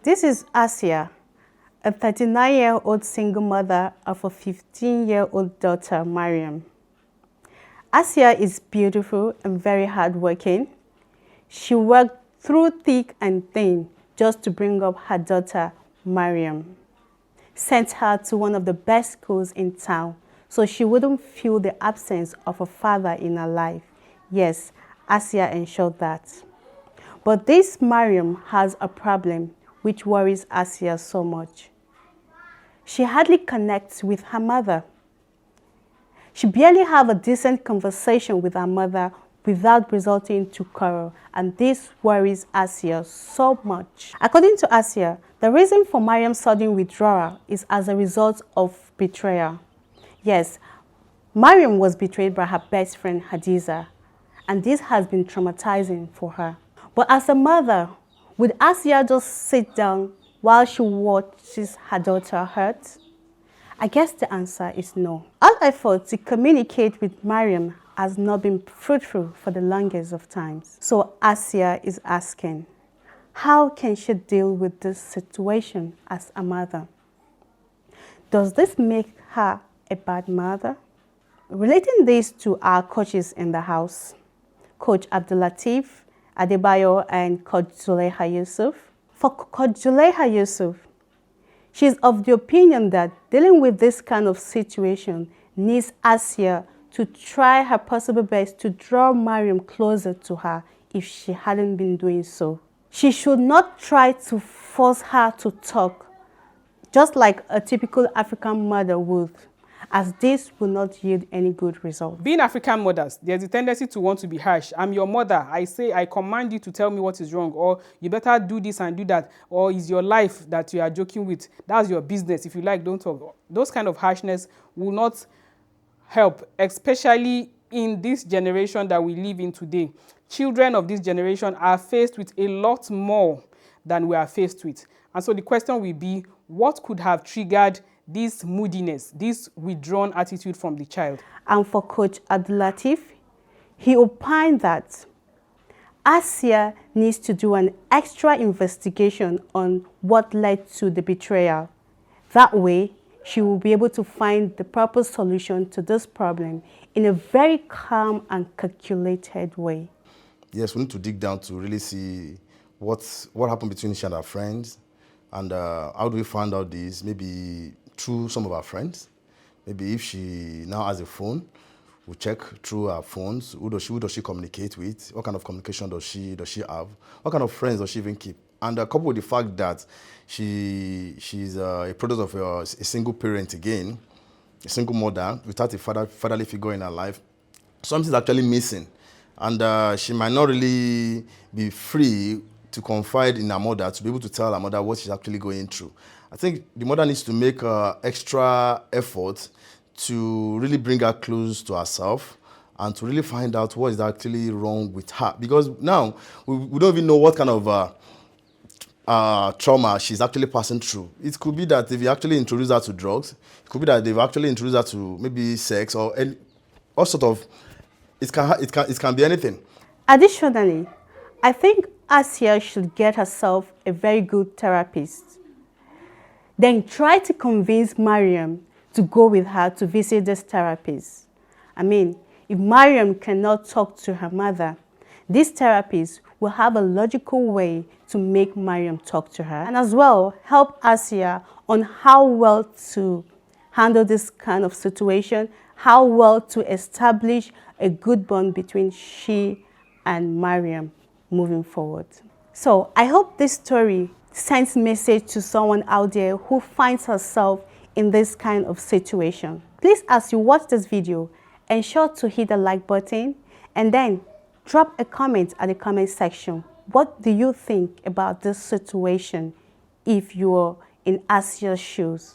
This is Asiya, a 39-year-old single mother of a 15-year-old daughter, Mariam. Asiya is beautiful and very hardworking. She worked through thick and thin just to bring up her daughter, Mariam. Sent her to one of the best schools in town so she wouldn't feel the absence of a father in her life. Yes, Asiya ensured that. But this Mariam has a problem which worries Asiya so much. She hardly connects with her mother. She barely has a decent conversation with her mother without resorting to quarrel, and this worries Asiya so much. According to Asiya, the reason for Mariam's sudden withdrawal is as a result of betrayal. Yes, Mariam was betrayed by her best friend Hadiza, and this has been traumatizing for her. But as a mother, would Asiya just sit down while she watches her daughter hurt? I guess the answer is no. All efforts to communicate with Mariam has not been fruitful for the longest of times. So Asiya is asking, how can she deal with this situation as a mother? Does this make her a bad mother? Relating this to our coaches in the house, Coach Abdulateef Adebayo and Coach Zuleyha Yusuf. For Coach Zuleyha Yusuf, she's of the opinion that dealing with this kind of situation needs Asiya to try her possible best to draw Mariam closer to her if she hadn't been doing so. She should not try to force her to talk, just like a typical African mother would, as this will not yield any good result. Being African mothers, there's a tendency to want to be harsh. I'm your mother. I command you to tell me what is wrong, or you better do this and do that, or is your life that you are joking with. That's your business. If you like, don't talk. Those kind of harshness will not help, especially in this generation that we live in today. Children of this generation are faced with a lot more than we are faced with. And so the question will be, what could have triggered this moodiness, this withdrawn attitude from the child? And for Coach Abdulateef, he opined that Asiya needs to do an extra investigation on what led to the betrayal. That way, she will be able to find the proper solution to this problem in a very calm and calculated way. Yes, we need to dig down to really see what happened between she and her friends, and how do we find out this? Maybe through some of our friends. Maybe if she now has a phone, we'll check through her phones. Who does she communicate with? What kind of communication does she have? What kind of friends does she even keep? And coupled with the fact that she's a product of a single parent again, a single mother without a fatherly figure in her life, something's actually missing. And she might not really be free to confide in her mother, to be able to tell her mother what she's actually going through. I think the mother needs to make extra effort to really bring her close to herself and to really find out what is actually wrong with her. Because now, we don't even know what kind of trauma she's actually passing through. It could be that if you actually introduce her to drugs, it could be that they've actually introduced her to maybe sex or any, all sort of, it can be anything. Additionally, I think Asiya should get herself a very good therapist. Then try to convince Mariam to go with her to visit this therapist. I mean, if Mariam cannot talk to her mother, this therapist will have a logical way to make Mariam talk to her, and as well help Asiya on how well to handle this kind of situation, how well to establish a good bond between she and Mariam moving forward. So I hope this story sends a message to someone out there who finds herself in this kind of situation. Please, as you watch this video, ensure to hit the like button and then drop a comment at the comment section. What do you think about this situation if you're in Asiya's shoes?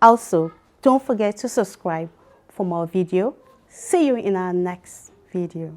Also, don't forget to subscribe for more video. See you in our next video.